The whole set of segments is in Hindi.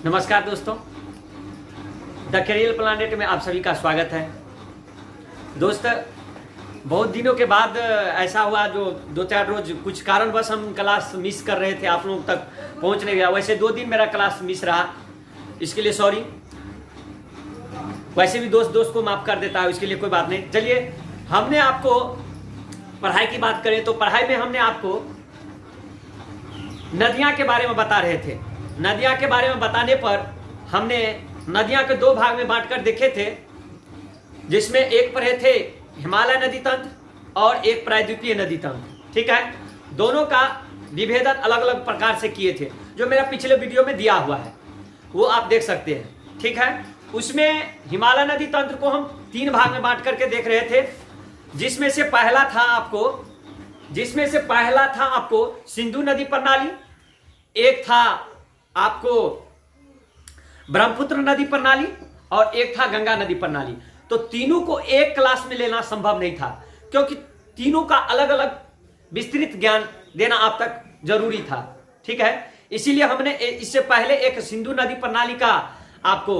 नमस्कार दोस्तों, द कैरियर प्लानेट में आप सभी का स्वागत है। दोस्त, बहुत दिनों के बाद ऐसा हुआ जो 2-4 रोज कुछ कारणवश हम क्लास मिस कर रहे थे, आप लोग तक पहुंच नहीं गया। वैसे 2 दिन मेरा क्लास मिस रहा, इसके लिए सॉरी। वैसे भी दोस्त को माफ़ कर देता है, इसके लिए कोई बात नहीं। चलिए, हमने आपको पढ़ाई की बात करें तो पढ़ाई में हमने आपको नदियाँ के बारे में बता रहे थे। नदियाँ के बारे में बताने पर हमने नदियाँ के 2 भाग में बांटकर देखे थे, जिसमें एक पढ़े थे हिमालय नदी तंत्र और एक प्रायद्वीपीय नदी तंत्र। ठीक है, दोनों का विभेदन अलग अलग प्रकार से किए थे, जो मेरा पिछले वीडियो में दिया हुआ है, वो आप देख सकते हैं। ठीक है, उसमें हिमालय नदी तंत्र को हम 3 भाग में बांट करके देख रहे थे, जिसमें से पहला था आपको सिंधु नदी प्रणाली, एक था आपको ब्रह्मपुत्र नदी प्रणाली और एक था गंगा नदी प्रणाली। तो तीनों को एक क्लास में लेना संभव नहीं था, क्योंकि तीनों का अलग अलग विस्तृत ज्ञान देना आप तक जरूरी था। ठीक है, इसीलिए हमने इससे पहले एक सिंधु नदी प्रणाली का आपको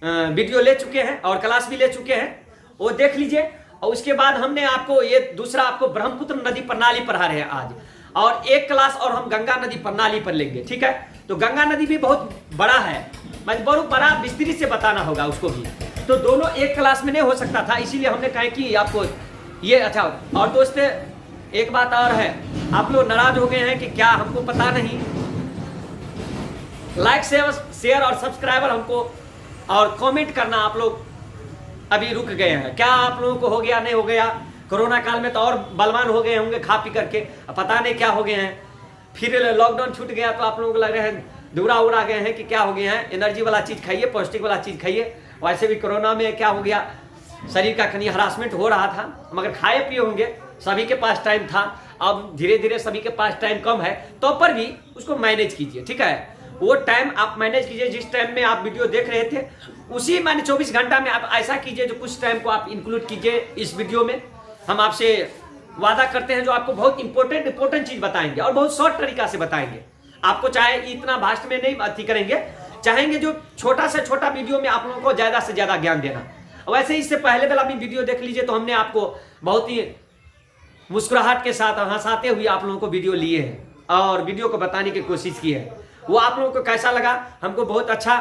वीडियो ले चुके हैं और क्लास भी ले चुके हैं, वो देख लीजिए। और उसके बाद हमने आपको ये दूसरा आपको ब्रह्मपुत्र नदी प्रणाली पढ़ा रहे हैं आज, और एक क्लास और हम गंगा नदी प्रणाली पर लेंगे। ठीक है, तो गंगा नदी भी बहुत बड़ा है, बहुत बड़ा विस्तृत से बताना होगा उसको भी, तो दोनों एक क्लास में नहीं हो सकता था, इसीलिए हमने कहा कि आपको ये अच्छा। और दोस्त, एक बात और है, आप लोग नाराज हो गए हैं कि क्या हमको पता नहीं। लाइक शेयर और सब्सक्राइबर हमको और कमेंट करना आप लोग अभी रुक गए हैं। क्या आप लोगों को हो गया, नहीं हो गया? कोरोना काल में तो और बलवान हो गए होंगे खा पी करके, पता नहीं क्या हो गए हैं। फिर लॉकडाउन छूट गया तो आप लोगों को लग रहा है दूरा उड़ा गए हैं कि क्या हो गए हैं। एनर्जी वाला चीज़ खाइए, पौष्टिक वाला चीज़ खाइए। वैसे भी कोरोना में क्या हो गया, शरीर का कहीं हरासमेंट हो रहा था, मगर खाए पिए होंगे, सभी के पास टाइम था। अब धीरे धीरे सभी के पास टाइम कम है, तो पर भी उसको मैनेज कीजिए। ठीक है, वो टाइम आप मैनेज कीजिए, जिस टाइम में आप वीडियो देख रहे थे उसी 24 घंटा में आप ऐसा कीजिए जो कुछ टाइम को आप इंक्लूड कीजिए इस वीडियो में। हम आपसे वादा करते हैं जो आपको बहुत इंपॉर्टेंट चीज बताएंगे और बहुत शॉर्ट तरीका से बताएंगे। आपको चाहे इतना भास्ट में नहीं अति करेंगे, चाहेंगे जो छोटा से छोटा वीडियो में आप लोगों को ज्यादा से ज्यादा ज्ञान देना। वैसे इससे पहले वाला भी वीडियो देख लीजिए, तो हमने आपको बहुत ही मुस्कुराहट के साथ हंसाते हुए आप लोगों को वीडियो लिए हैं और वीडियो को बताने की कोशिश की है। वो आप लोगों को कैसा लगा? हमको बहुत अच्छा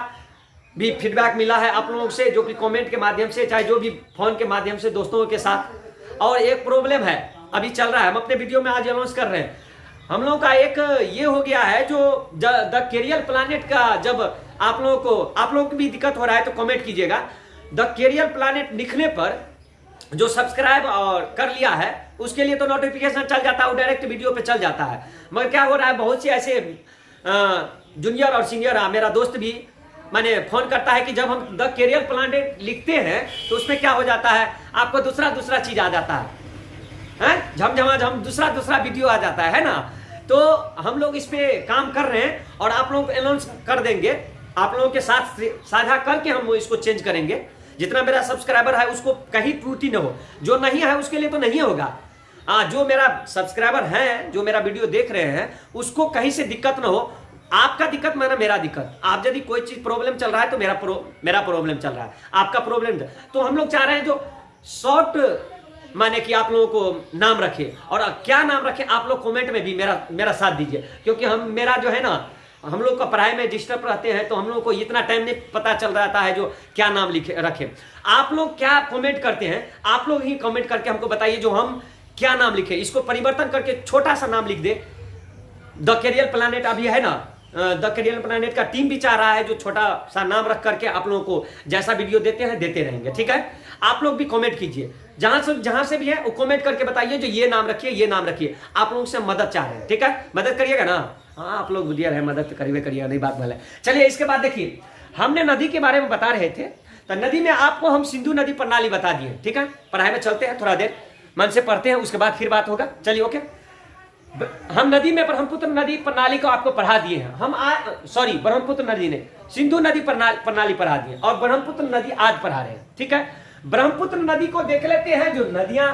भी फीडबैक मिला है आप लोगों से, जो कि कमेंट के माध्यम से, चाहे जो भी फोन के माध्यम से दोस्तों के साथ। और एक प्रॉब्लम है अभी चल रहा है, हम अपने वीडियो में आज अनाउंस कर रहे हैं। हम लोगों का एक ये हो गया है, जो द कैरियर प्लानेट का जब आप लोगों को भी दिक्कत हो रहा है तो कमेंट कीजिएगा। द कैरियर प्लानेट लिखने पर जो सब्सक्राइब और कर लिया है उसके लिए तो नोटिफिकेशन चल जाता है, वो डायरेक्ट वीडियो पे चल जाता है। मगर क्या हो रहा है, बहुत सी ऐसे जूनियर और सीनियर मेरा दोस्त भी मैंने फोन करता है कि जब हम द कैरियर प्लानेट लिखते हैं तो उसमें क्या हो जाता है, आपको दूसरा चीज आ जाता है, झम दूसरा वीडियो आ जाता है ना। तो हम लोग इस पे काम कर रहे हैं और आप लोगों को अनाउंस कर देंगे, आप लोगों के साथ साझा करके हम इसको चेंज करेंगे। जितना मेरा सब्सक्राइबर है उसको कहीं त्रुटि न हो, जो नहीं है उसके लिए तो नहीं होगा। जो मेरा सब्सक्राइबर है, जो मेरा वीडियो देख रहे हैं, उसको कहीं से दिक्कत न हो। आपका दिक्कत माना मेरा दिक्कत, आप यदि कोई चीज प्रॉब्लम चल रहा है तो मेरा प्रॉब्लम चल रहा है, आपका प्रॉब्लम। तो हम लोग चाह रहे हैं जो शॉर्ट माने कि आप लोगों को नाम रखे, और क्या नाम रखे आप लोग कमेंट में भी मेरा साथ दीजिए, क्योंकि मेरा जो है ना, हम लोग का पढ़ाई में डिस्टर्ब रहते हैं, तो हम लोग को इतना टाइम नहीं पता चल रहा है जो क्या नाम रखे। आप लोग क्या कमेंट करते हैं, आप लोग ही कमेंट करके हमको बताइए जो हम क्या नाम लिखे। इसको परिवर्तन करके छोटा सा नाम लिख दे, द कैरियर प्लानेट अभी है ना, द कैरियर प्लानेट का टीम भी चाह रहा है जो छोटा सा नाम रख करके आप लोगों को जैसा वीडियो देते रहेंगे। ठीक है, आप लोग भी कमेंट कीजिए, जहां से भी है वो कमेंट करके बताइए जो ये नाम रखिए। आप लोगों से मदद चाह रहे हैं, ठीक है, मदद करिएगा ना। हाँ, आप लोग बुद्धियर है, मदद करिएगा, नहीं बात भले। चलिए, इसके बाद देखिए, हमने नदी के बारे में बता रहे थे, तो नदी में आपको हम सिंधु नदी प्रणाली बता दिए। ठीक है, पढ़ाई में चलते हैं, थोड़ा देर मन से पढ़ते हैं, उसके बाद फिर बात होगा। चलिए, ओके। हम नदी में ब्रह्मपुत्र नदी प्रणाली को आपको पढ़ा दिए हैं। ब्रह्मपुत्र नदी ने सिंधु नदी प्रणाली पढ़ा दिए और ब्रह्मपुत्र नदी आज पढ़ा रहे हैं। ठीक है, ब्रह्मपुत्र नदी को देख लेते हैं। जो नदियां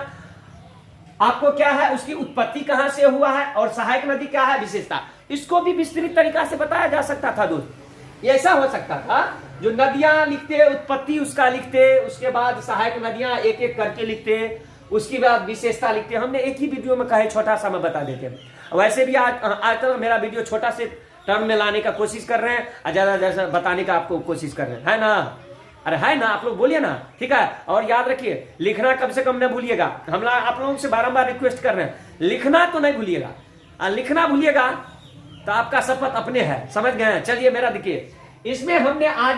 आपको क्या है, उसकी उत्पत्ति कहां से हुआ है और सहायक नदी क्या है, विशेषता, इसको भी विस्तृत तरीका से बताया जा सकता था दोस्त। ये ऐसा हो सकता था, जो नदियां लिखते उत्पत्ति उसका लिखते, उसके बाद सहायक नदियां एक एक करके लिखते, उसके बाद विशेषता लिखते। हमने एक ही वीडियो में कहे, छोटा सा मैं बता देते हैं। वैसे भी आज तक मेरा वीडियो छोटा से टर्म में लाने का कोशिश कर रहे हैं और ज्यादा बताने का आपको कोशिश कर रहे हैं, है ना? अरे है ना, आप लोग बोलिए ना, ठीक है। और याद रखिए, लिखना कम से कम न भूलिएगा। हम आप लोगों से बारंबार रिक्वेस्ट कर रहे हैं, लिखना तो नहीं भूलिएगा, और लिखना भूलिएगा तो आपका शपथ अपने है, समझ गए हैं? चलिए मेरा देखिए, इसमें हमने आज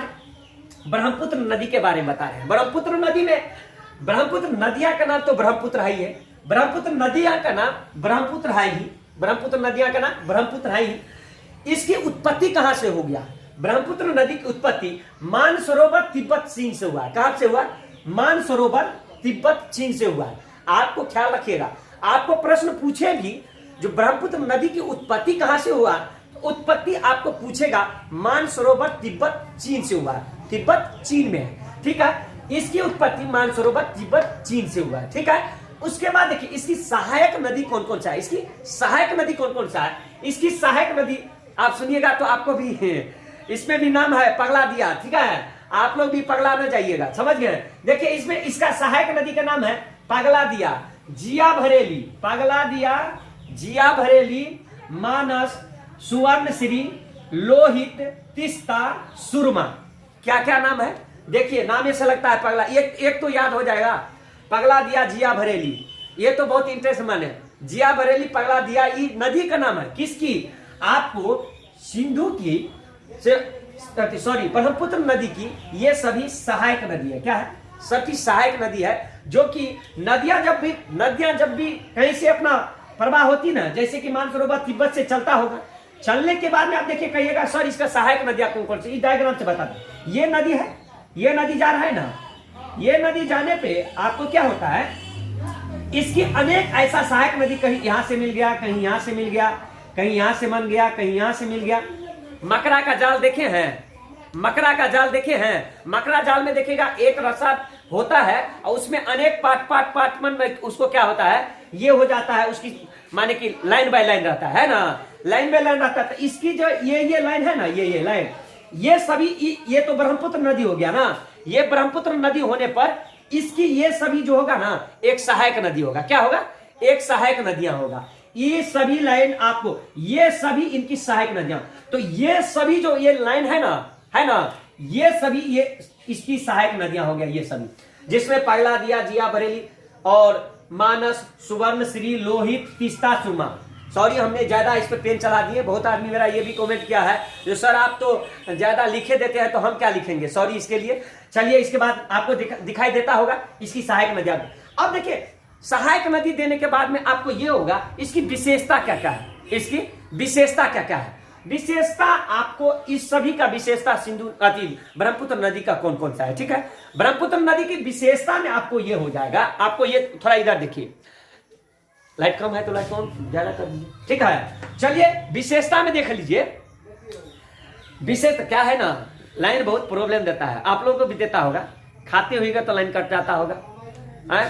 ब्रह्मपुत्र नदी के बारे में बता रहे हैं। ब्रह्मपुत्र नदी में, ब्रह्मपुत्र नदियां का नाम तो ब्रह्मपुत्र ही है, ब्रह्मपुत्र नदियां का नाम ब्रह्मपुत्र है ही, ब्रह्मपुत्र नदियां का नाम ब्रह्मपुत्र है ही। इसकी उत्पत्ति कहां से हो गया? ब्रह्मपुत्र नदी की उत्पत्ति मानसरोवर तिब्बत चीन से हुआ है। कहां से हुआ? मानसरोवर तिब्बत चीन से हुआ है। आपको ख्याल रखिएगा, आपको प्रश्न पूछे भी जो ब्रह्मपुत्र नदी की उत्पत्ति कहां से हुआ, उत्पत्ति आपको पूछेगा मानसरोवर तिब्बत चीन से हुआ है, तिब्बत चीन में है, ठीक है। इसकी उत्पत्ति मानसरोवर तिब्बत चीन से हुआ है, ठीक है। उसके बाद देखिए, इसकी सहायक नदी कौन कौन सा है? इसकी सहायक नदी कौन कौन सा है? इसकी सहायक नदी आप सुनिएगा तो आपको भी इसमें भी नाम है पगला दिया, ठीक है। आप लोग भी पगला न जाइएगा, समझ गए? देखिए, इसमें इसका सहायक नदी का नाम है पगला दिया, जिया भरेली, पगला दिया, जिया भरेली, मानस, सुवर्णश्री, लोहित, तिस्ता, सुरमा। क्या क्या नाम है? देखिए, नाम ऐसा लगता है पगला, एक तो याद हो जाएगा, पगला दिया, जिया भरेली, ये तो बहुत इंटरेस्ट माने। जिया भरेली, पगला दिया, ये नदी का नाम है। किसकी? आपको सिंधु की सॉरी ब्रह्मपुत्र नदी की, ये सभी सहायक नदी है। क्या है? सभी सहायक नदी है, जो कि नदियां जब भी कहीं से अपना प्रवाह होती ना, जैसे कि मानसरोवर तिब्बत से चलता होगा, चलने के बाद में आप देखिए, कहिएगा सर इसका सहायक नदियां कौन कौन सी, इस डायग्राम से बता दें। ये नदी है, ये नदी जा रहा है ना, ये नदी जाने पे आपको क्या होता है, इसकी अनेक ऐसा सहायक नदी, कहीं यहां से मिल गया, कहीं यहां से मिल गया, कहीं यहां से बन गया, कहीं यहां से मिल गया। मकरा का जाल देखे हैं? मकरा का जाल देखे हैं? मकरा जाल में देखिएगा एक रस्सा होता है और उसमें अनेक पार्ट में उसको क्या होता है, ये हो जाता है, उसकी माने कि लाइन बाय लाइन रहता है ना, लाइन बाय लाइन रहता है। तो इसकी जो ये लाइन है ना, ये लाइन, ये सभी, ये तो ब्रह्मपुत्र नदी हो गया ना। ये ब्रह्मपुत्र नदी होने पर इसकी ये सभी जो होगा ना, एक सहायक नदी होगा। क्या होगा? एक सहायक नदियां होगा। ये सभी लाइन आपको, ये सभी इनकी सहायक नदियां, तो ये सभी जो ये लाइन है ना, ये सभी ये इसकी सहायक नदियां हो गया, ये सभी, जिसमें पगला दिया, जिया भरेली और मानस, सुवर्णश्री, लोहित, तिस्ता, सुरमा। सॉरी, हमने ज्यादा इस पर पेन चला दिए। बहुत आदमी मेरा ये भी कमेंट किया है, जो सर आप तो ज्यादा लिखे देते हैं तो हम क्या लिखेंगे, सॉरी इसके लिए। चलिए, इसके बाद आपको दिखाई देता होगा इसकी सहायक नदियां। अब देखिए, सहायक नदी देने के बाद में आपको ये होगा, इसकी विशेषता क्या क्या है, इसकी विशेषता क्या क्या है। विशेषता आपको इस सभी का विशेषता सिंधु ब्रह्मपुत्र नदी का कौन कौन सा है, ठीक है। ब्रह्मपुत्र नदी की विशेषता में आपको ये हो जाएगा। आपको ये थोड़ा इधर देखिए, लाइट कम है तो लाइट कम ज्यादा कर दीजिए, ठीक है। चलिए विशेषता में देख लीजिए। विशेषता क्या है ना, लाइन बहुत प्रॉब्लम देता है, आप लोगों को भी देता होगा। खाते हुएगा तो लाइन कट जाता होगा,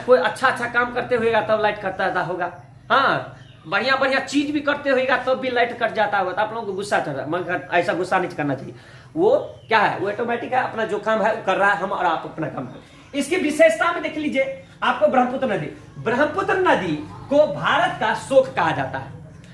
कोई अच्छा काम करते हुएगा तब लाइट कट जाता होगा, हाँ, बढ़िया चीज भी करते होगा तब भी लाइट कट जाता होगा। तो आप लोगों को गुस्सा चढ़ रहा है, मगर ऐसा गुस्सा नहीं करना चाहिए। वो क्या है, वो ऑटोमेटिक है, अपना जो काम है वो कर रहा है, हम और आप अपना काम कर। इसकी विशेषता में देख लीजिए, आपको ब्रह्मपुत्र नदी को भारत का शोक कहा जाता है।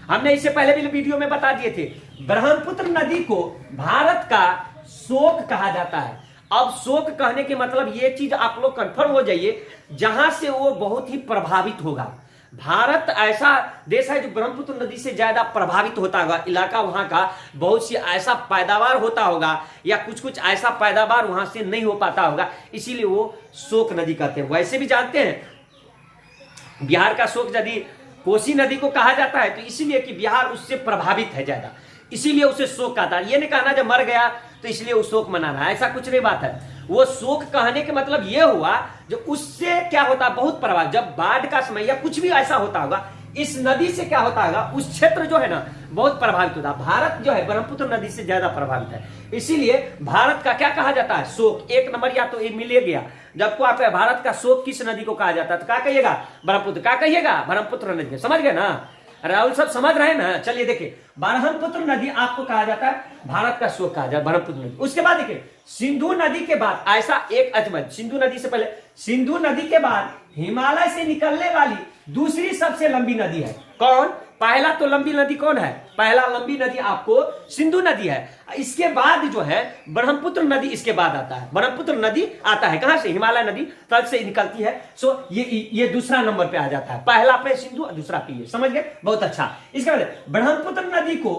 हमने इससे पहले भी वीडियो में बता दिए थे, ब्रह्मपुत्र नदी को भारत का शोक कहा जाता है। अब शोक कहने के मतलब ये चीज आप लोग कंफर्म हो जाइए, जहां से वो बहुत ही प्रभावित होगा। भारत ऐसा देश है जो ब्रह्मपुत्र नदी से ज्यादा प्रभावित होता होगा, इलाका वहां का बहुत सी ऐसा पैदावार होता होगा, या कुछ ऐसा पैदावार वहां से नहीं हो पाता होगा, इसीलिए वो शोक नदी कहते हैं। वैसे भी जानते हैं बिहार का शोक यदि कोसी नदी को कहा जाता है तो इसीलिए कि बिहार उससे प्रभावित है ज्यादा, इसीलिए उसे शोक कहता है। ये नहीं कहना जब मर गया तो इसलिए वो शोक मनाना है, ऐसा कुछ नहीं बात है। वो शोक कहने के मतलब ये हुआ जो उससे क्या होता, बहुत प्रभाव, जब बाढ़ का समय या कुछ भी ऐसा होता होगा, इस नदी से क्या होता होगा, उस क्षेत्र जो है ना बहुत प्रभावित होता है। भारत जो है ब्रह्मपुत्र नदी से ज्यादा प्रभावित है, इसीलिए भारत का क्या कहा जाता है, शोक। एक नंबर या तो ये मिले गया, जब को आप भारत का शोक किस नदी को कहा जाता है तो क्या कहिएगा, ब्रह्मपुत्र। क्या कहिएगा, ब्रह्मपुत्र नदी। समझ गए ना। राहुल सब समझ रहे हैं ना। चलिए देखिए, ब्रह्मपुत्र नदी आपको कहा जाता है भारत का शोक कहा जाता है, ब्रह्मपुत्र नदी। उसके बाद देखिए सिंधु नदी के बाद ऐसा एक अजमत, सिंधु नदी से पहले, सिंधु नदी के बाद हिमालय से निकलने वाली दूसरी सबसे लंबी नदी है कौन? पहला तो लंबी नदी कौन है? पहला लंबी नदी आपको सिंधु नदी है। इसके बाद जो है ब्रह्मपुत्र नदी इसके बाद आता है। ब्रह्मपुत्र नदी आता है कहां से? हिमालय नदी तट से निकलती है। सो ये दूसरा नंबर पे आ जाता है। पहला पे सिंधु और दूसरा पे ये, समझ गए? बहुत अच्छा। इसके बाद ब्रह्मपुत्र नदी को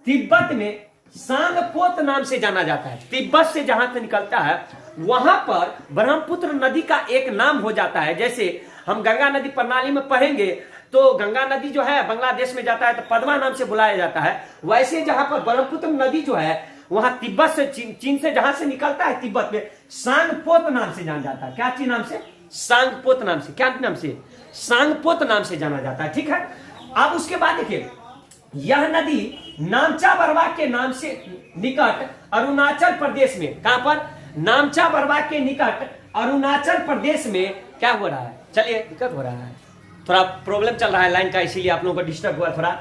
तिब्बत में सांगपोत नाम से जाना जाता है। तिब्बत से जहां से निकलता है वहां पर ब्रह्मपुत्र नदी का एक नाम हो जाता है। जैसे हम गंगा नदी प्रणाली में पढ़ेंगे तो गंगा नदी जो है बांग्लादेश में जाता है तो पद्मा नाम से बुलाया जाता है। वैसे जहां पर ब्रह्मपुत्र नदी जो है वहां तिब्बत से, चीन से जहां से निकलता है तिब्बत में सांगपोत नाम से जाना जाता है। क्या चीज नाम से? सांगपोत नाम से। क्या नाम से? सांगपोत नाम से जाना जाता है। ठीक है। अब उसके बाद देखिए यह नदी नामचा बरवा के नाम से निकट अरुणाचल प्रदेश में, कहां पर? नामचा बरवा के निकट अरुणाचल प्रदेश में क्या हो रहा है? चलिए दिक्कत हो रहा है, थोड़ा प्रॉब्लम चल रहा है लाइन का, इसीलिए आप लोगों को डिस्टर्ब हुआ थोड़ा।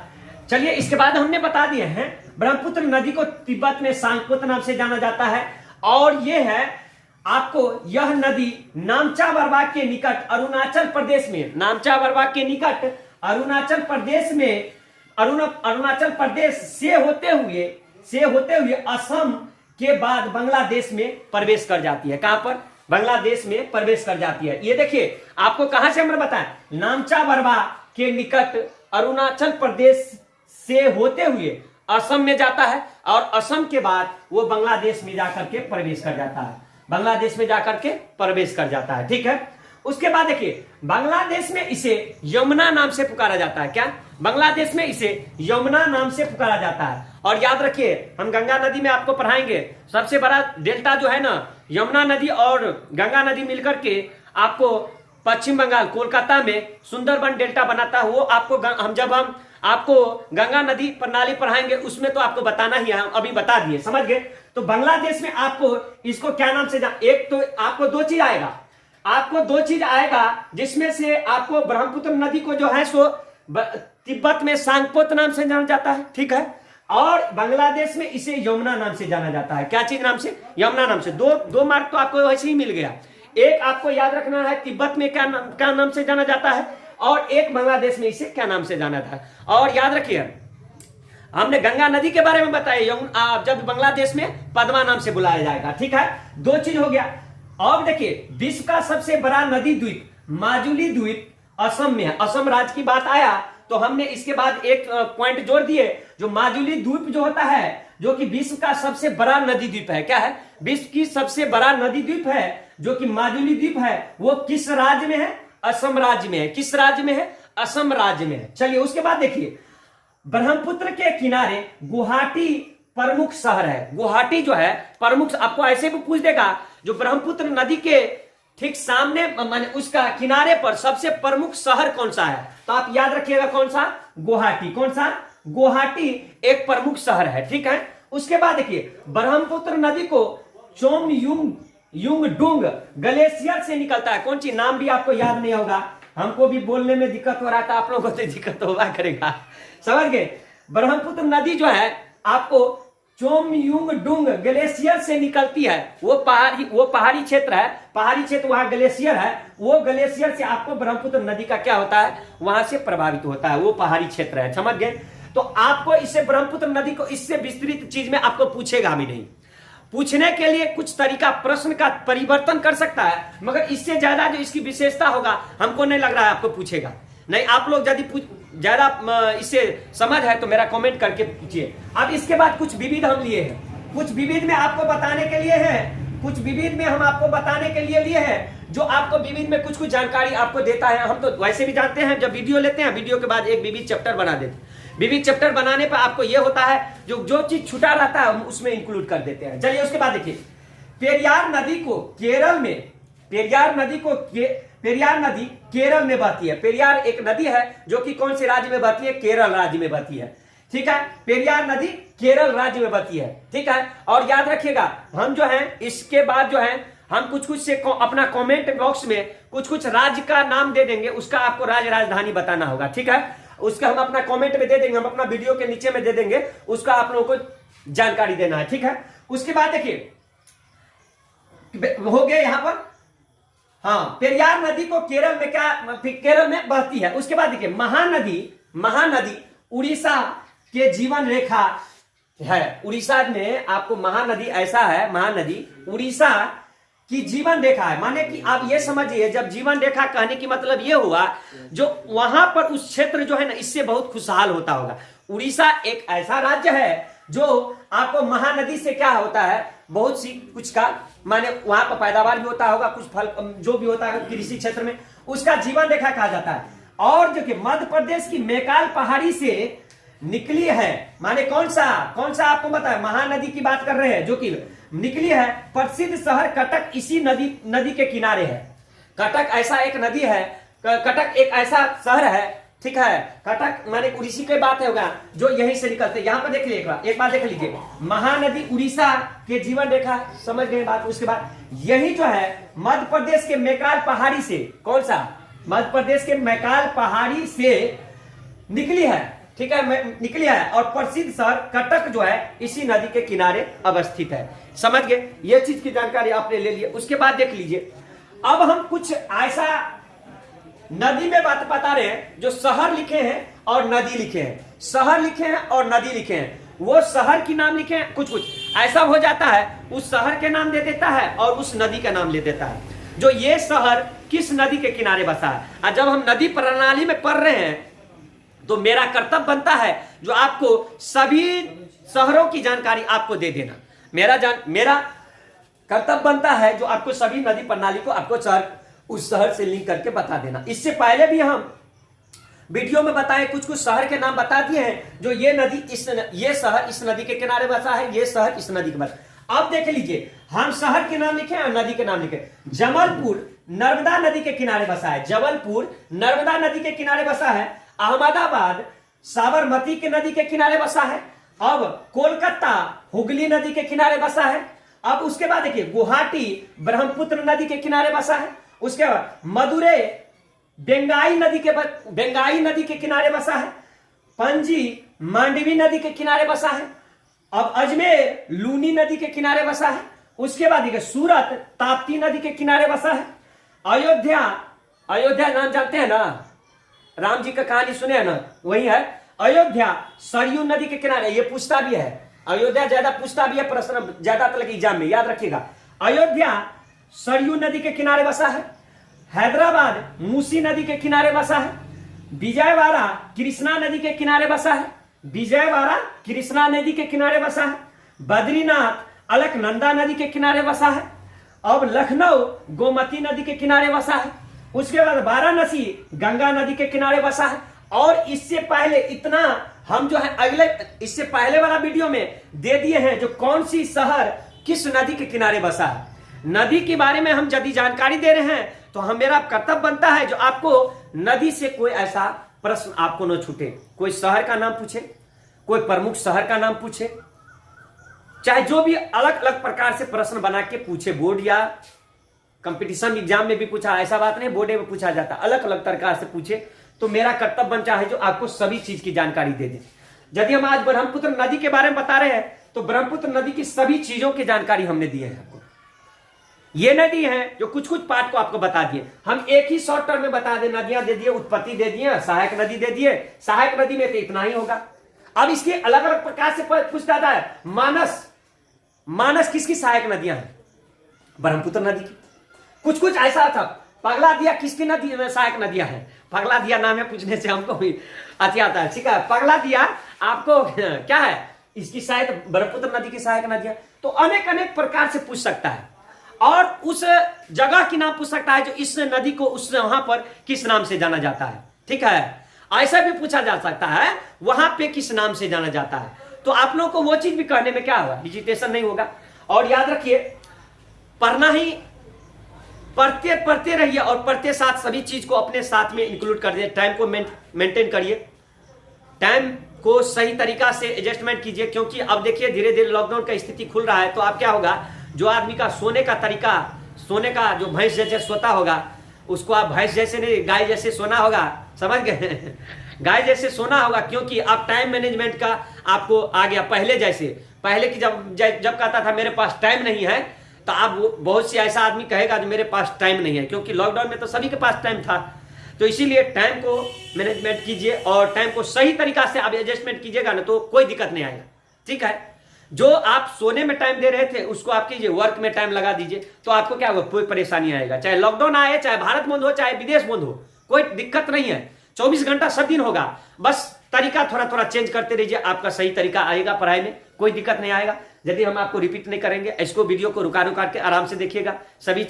चलिए इसके बाद हमने बता दिए हैं ब्रह्मपुत्र नदी को तिब्बत में सांगपोत नाम से जाना जाता है। और यह है आपको यह नदी नामचा बरवा के निकट अरुणाचल प्रदेश में, नामचा बरवा के निकट अरुणाचल प्रदेश में, अरुणाचल प्रदेश से होते हुए असम के बाद बांग्लादेश में प्रवेश कर जाती है। कहां पर? बांग्लादेश में प्रवेश कर जाती है। ये देखिए आपको कहां से हमने बताया, नामचा बरवा के निकट अरुणाचल प्रदेश से होते हुए असम में जाता है और असम के बाद वो बांग्लादेश में जाकर के प्रवेश कर जाता है। बांग्लादेश में जाकर के प्रवेश कर जाता है। ठीक है। उसके बाद देखिए बांग्लादेश में इसे यमुना नाम से पुकारा जाता है। क्या? बांग्लादेश में इसे यमुना नाम से पुकारा जाता है। और याद रखिए हम गंगा नदी में आपको पढ़ाएंगे, सबसे बड़ा डेल्टा जो है ना यमुना नदी और गंगा नदी मिलकर के आपको पश्चिम बंगाल कोलकाता में सुंदरबन डेल्टा बनाता है। वो आपको जब हम आपको गंगा नदी प्रणाली पढ़ाएंगे उसमें तो आपको बताना ही है, अभी बता दिए, समझ गए? तो बांग्लादेश में आपको इसको क्या नाम से एक तो आपको दो चीज आएगा जिसमें से आपको ब्रह्मपुत्र नदी को जो है सो तिब्बत में सांगपोत नाम से जाना जाता है। ठीक है। और बांग्लादेश में इसे यमुना नाम से जाना जाता है। क्या चीज नाम से? यमुना नाम से। दो मार्क तो आपको वैसे ही मिल गया। एक आपको याद रखना है तिब्बत में क्या नाम से जाना जाता है और एक बांग्लादेश में इसे क्या नाम से जाना था। और याद रखिए हमने गंगा नदी के बारे में बताया, जब बांग्लादेश में पद्मा नाम से बुलाया जाएगा। ठीक है। दो चीज हो गया। अब देखिए विश्व का सबसे बड़ा नदी द्वीप माजुली द्वीप असम में है। असम राज्य की बात आया तो हमने इसके बाद एक पॉइंट जोड़ दिए, जो माजुली द्वीप जो होता है जो कि विश्व का सबसे बड़ा नदी द्वीप है। क्या है? विश्व की सबसे बड़ा नदी द्वीप है जो कि माजुली द्वीप है। वो किस राज्य में है? असम राज्य में है। किस राज्य में है? असम राज्य में है। चलिए उसके बाद देखिए ब्रह्मपुत्र के किनारे गुवाहाटी प्रमुख शहर है। गुवाहाटी जो है प्रमुख, आपको ऐसे भी पूछ देगा जो ब्रह्मपुत्र नदी के ठीक सामने माने उसका किनारे पर सबसे प्रमुख शहर कौन सा है, तो आप याद रखिएगा कौन सा? गुवाहाटी। कौन सा? गुवाहाटी एक प्रमुख शहर है। ठीक है। उसके बाद देखिए ब्रह्मपुत्र नदी को चोमयुंगडुंग ग्लेशियर से निकलता है। कौन सी? नाम भी आपको याद नहीं होगा, हमको भी बोलने में दिक्कत हो रहा था, आप लोगों को तो दिक्कत होगा करेगा, समझ गए? ब्रह्मपुत्र नदी जो है आपको चोमयुंगडुंग ग्लेशियर से निकलती है। वो पहाड़ी क्षेत्र है, पहाड़ी क्षेत्र, वहां ग्लेशियर है। वो ग्लेशियर से आपको ब्रह्मपुत्र नदी का क्या होता है? वहां से प्रभावित होता है। वो पहाड़ी क्षेत्र है, समझ गए? तो आपको इससे ब्रह्मपुत्र नदी को इससे विस्तृत चीज में आपको पूछेगा भी नहीं। पूछने के लिए कुछ तरीका प्रश्न का परिवर्तन कर सकता है, मगर इससे ज्यादा जो इसकी विशेषता होगा हमको नहीं लग रहा है आपको पूछेगा। नहीं, आप लोग यदि ज्यादा इससे समझ है तो मेरा कमेंट करके पूछिए। अब इसके बाद कुछ विविध हम लिए हैं, कुछ विविध में आपको बताने के लिए है, कुछ विविध में हम आपको बताने के लिए लिए हैं, जो आपको विविध में कुछ जानकारी आपको देता है। हम तो वैसे भी जानते हैं, जब वीडियो लेते हैं वीडियो के बाद एक विविध चैप्टर बना देते हैं। विविध चैप्टर बनाने पर आपको यह होता है जो चीज छुटा रहता है हम उसमें इंक्लूड कर देते हैं। चलिए उसके बाद देखिए पेरियार नदी को केरल में, पेरियार नदी केरल में बहती है। पेरियार एक नदी है जो कि कौन से राज्य में बहती है? केरल राज्य में बहती है। ठीक है। पेरियार नदी केरल राज्य में बहती है। ठीक है। और याद रखिएगा हम जो है इसके बाद जो है हम कुछ से अपना कमेंट बॉक्स में कुछ राज्य का नाम दे देंगे, उसका आपको राजधानी बताना होगा। ठीक है। उसका हम अपना कमेंट में दे देंगे, हम अपना वीडियो के नीचे में दे देंगे, उसका आप लोगों को जानकारी देना है, ठीक है। उसके बाद देखिए हो गया यहां पर, हाँ, पेरियार नदी को केरल में क्या, केरल में बहती है। उसके बाद देखिए महानदी उड़ीसा के जीवन रेखा है। उड़ीसा में आपको महानदी ऐसा है, महानदी उड़ीसा की जीवन रेखा है। माने कि आप ये समझिए, जब जीवन रेखा कहने की मतलब ये हुआ जो वहां पर उस क्षेत्र जो है ना, इससे बहुत खुशहाल होता होगा। उड़ीसा एक ऐसा राज्य है जो आपको महानदी से क्या होता है, बहुत सी कुछ का, माने वहां पर पैदावार भी होता होगा, कुछ फल जो भी होता है कृषि क्षेत्र में, उसका जीवन रेखा कहा जाता है। और जो कि मध्य प्रदेश की मैकाल पहाड़ी से निकली है, माने कौन सा आपको पता है, महानदी की बात कर रहे हैं, जो कि निकली है। प्रसिद्ध शहर कटक इसी नदी के किनारे है। कटक ऐसा एक नदी है, कटक एक ऐसा शहर है, ठीक है। कटक माने उड़ीसी की बात है होगा, जो यहीं से निकलते। यहां पर देख लीजिए, एक बार देख लीजिए, महानदी उड़ीसा के जीवन रेखा, समझ गए बात। उसके बाद यही जो है मध्य प्रदेश के मैकाल पहाड़ी से, कौन सा, मध्य प्रदेश के मैकाल पहाड़ी से निकली है, ठीक है, निकली है। और प्रसिद्ध शहर कटक जो है इसी नदी के किनारे अवस्थित है। समझ गए, ये चीज की जानकारी आपने ले ली। उसके बाद देख लीजिए, अब हम कुछ ऐसा नदी में बात बता रहे हैं जो शहर लिखे हैं और नदी लिखे हैं, शहर लिखे हैं और नदी लिखे हैं। वो शहर की नाम लिखे हैं, कुछ ऐसा हो जाता है, उस शहर के नाम दे देता है और उस नदी का नाम ले देता है, जो ये शहर किस नदी के किनारे बसा है। और जब हम नदी प्रणाली में पढ़ रहे हैं तो मेरा कर्तव्य बनता है जो आपको सभी शहरों की जानकारी आपको दे देना। मेरा कर्तव्य बनता है जो आपको सभी नदी प्रणाली को आपको उस शहर से लिंक करके बता देना। इससे पहले भी हम वीडियो में बताए कुछ शहर के नाम बता दिए हैं, जो ये शहर इस नदी के किनारे बसा है, ये शहर इस नदी के बसा। अब देख लीजिए, हम शहर के नाम लिखे और नदी के नाम लिखे। जबलपुर नर्मदा नदी के किनारे बसा है, जबलपुर नर्मदा नदी के किनारे बसा है। अहमदाबाद साबरमती के नदी के किनारे बसा है। अब कोलकाता हुगली नदी के किनारे बसा है। अब उसके बाद देखिए, गुवाहाटी ब्रह्मपुत्र नदी के किनारे बसा है। उसके बाद मदुरै बेंगाई नदी के किनारे बसा है। पणजी मांडवी नदी के किनारे बसा है। अब अजमेर लूनी नदी के किनारे बसा है। उसके बाद देखिए, सूरत ताप्ती नदी के किनारे बसा है। अयोध्या नाम जानते हैं ना, राम जी का कहानी सुने हैं ना, वही है अयोध्या सरयू नदी के किनारे। ये पूछता भी है, अयोध्या ज्यादा पूछता भी है, प्रश्न ज्यादा तक एग्जाम में याद रखिएगा। अयोध्या सरयू नदी के किनारे बसा है। हैदराबाद मूसी नदी के किनारे बसा है। विजयवाड़ा कृष्णा नदी के किनारे बसा है। विजयवाड़ा कृष्णा नदी के किनारे बसा है। बद्रीनाथ अलकनंदा नदी के किनारे बसा है। अब लखनऊ गोमती नदी के किनारे बसा है। उसके बाद वाराणसी गंगा नदी के किनारे बसा है। और इससे पहले इतना हम जो है इससे पहले वाला वीडियो में दे दिए हैं जो कौन सी शहर किस नदी के किनारे बसा है। नदी के बारे में हम यदि जानकारी दे रहे हैं तो मेरा कर्तव्य बनता है जो आपको नदी से कोई ऐसा प्रश्न आपको न छूटे। कोई शहर का नाम पूछे, कोई प्रमुख शहर का नाम पूछे, चाहे जो भी अलग अलग प्रकार से प्रश्न बना के पूछे, बोर्ड या कंपटीशन एग्जाम में भी पूछा, ऐसा बात नहीं, बोर्ड में पूछा जाता, अलग अलग प्रकार से पूछे, तो मेरा कर्तव्य बनता है जो आपको सभी चीज की जानकारी दे दे। यदि हम आज ब्रह्मपुत्र नदी के बारे में बता रहे हैं तो ब्रह्मपुत्र नदी की सभी चीजों की जानकारी हमने दी है आपको। ये नदी है जो कुछ कुछ पार्ट को आपको बता दिए, हम एक ही शॉर्ट टर्म में बता दें, नदियां दे दिए, उत्पत्ति दे दिए, सहायक नदी दे दिए। सहायक नदी में तो इतना ही होगा। अब इसके अलग अलग प्रकार से पूछ जाता है, मानस किसकी सहायक नदियां हैं? ब्रह्मपुत्र नदी की। कुछ कुछ ऐसा था, पगला दिया किसकी नदी में सहायक नदियां हैं? पगला दिया नाम है, पूछने से हमको भी अति आता है, ठीक है। पगला दिया आपको क्या है, इसकी शायद ब्रह्मपुत्र नदी की सहायक नदियां। तो अनेक अनेक प्रकार से पूछ सकता है और उस जगह की नाम पूछ सकता है जो इस नदी को उस वहां पर किस नाम से जाना जाता है, ठीक है। ऐसा भी पूछा जा सकता है वहां पे किस नाम से जाना जाता है। तो आप लोगों को वो चीज भी करने में क्या होगा, डिजिटेशन नहीं होगा। और याद रखिए, पढ़ना ही पढ़ते रहिए और पढ़ते साथ सभी चीज को अपने साथ में इंक्लूड कर दिए। टाइम को मेंटेन करिए, टाइम को सही तरीका से एडजस्टमेंट कीजिए, क्योंकि अब देखिए धीरे धीरे लॉकडाउन का स्थिति खुल रहा है। तो आप क्या होगा, जो आदमी का सोने का तरीका, सोने का जो भैंस जैसे सोता होगा उसको आप भैंस जैसे नहीं गाय जैसे सोना होगा, समझ गए। गाय जैसे सोना होगा, क्योंकि अब टाइम मैनेजमेंट का आपको आ गया। पहले जैसे, पहले की जब कहता था मेरे पास टाइम नहीं है, तो अब बहुत सी ऐसा आदमी कहेगा जो मेरे पास टाइम नहीं है, क्योंकि लॉकडाउन में तो सभी के पास टाइम था। तो इसीलिए टाइम को मैनेजमेंट कीजिए और टाइम को सही तरीका से आप एडजस्टमेंट कीजिएगा ना, तो कोई दिक्कत नहीं आएगा। ठीक है, जो आप सोने में टाइम दे रहे थे उसको आप कीजिए वर्क में टाइम लगा दीजिए, तो आपको क्या होगा, कोई परेशानी आएगा। चाहे लॉकडाउन आए, चाहे भारत बंद हो, चाहे विदेश बंद हो, कोई दिक्कत नहीं है। 24 घंटा सब दिन होगा, बस तरीका थोड़ा थोड़ा चेंज करते रहिए, आपका सही तरीका आएगा पढ़ाई में, कोई दिक्कत नहीं आएगा। यदि हम आपको रिपीट नहीं करेंगे, इसको वीडियो को रुका रुका के आराम से देखिएगा। सभी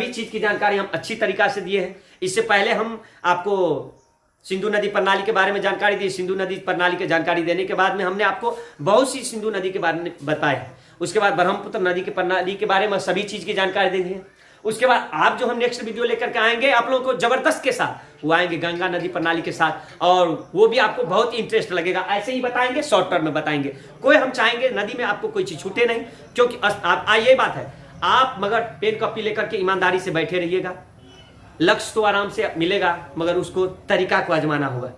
चीज की जानकारी हम अच्छी तरीका से दिए हैं। इससे पहले हम आपको सिंधु नदी प्रणाली के बारे में जानकारी दी। सिंधु नदी प्रणाली की जानकारी देने के बाद में हमने आपको बहुत सी सिंधु नदी के बारे में बताया। उसके बाद ब्रह्मपुत्र नदी की प्रणाली के बारे में सभी चीज की जानकारी दे दी है। उसके बाद आप जो हम नेक्स्ट वीडियो लेकर के आएंगे आप लोगों को जबरदस्त के साथ, वो आएंगे गंगा नदी प्रणाली के साथ, और वो भी आपको बहुत इंटरेस्ट लगेगा। ऐसे ही बताएंगे, शॉर्ट टर्म में बताएंगे। कोई हम चाहेंगे नदी में आपको कोई चीज छूटे नहीं, क्योंकि यही बात है, आप मगर पेन कॉपी लेकर के ईमानदारी से बैठे रहिएगा। लक्ष्य तो आराम से मिलेगा, मगर उसको तरीका को आजमाना होगा।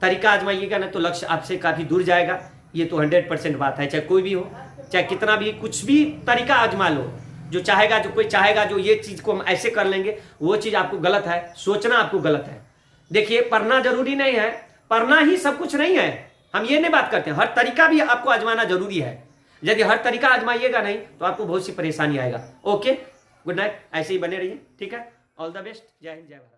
तरीका आजमाइएगा ना तो लक्ष्य आपसे काफी दूर जाएगा। ये तो 100% बात है, चाहे कोई भी हो, चाहे कितना भी, कुछ भी तरीका आजमा लो। जो कोई चाहेगा जो ये चीज को हम ऐसे कर लेंगे, वो चीज आपको गलत है, सोचना आपको गलत है। देखिए, पढ़ना जरूरी नहीं है, पढ़ना ही सब कुछ नहीं है, हम ये नहीं बात करते हैं। हर तरीका भी आपको आजमाना जरूरी है। यदि हर तरीका आजमाइएगा नहीं तो आपको बहुत सी परेशानी आएगा। ओके, गुड नाइट, ऐसे ही बने रहिए। ठीक है, ऑल द बेस्ट, जय हिंद, जय भारत।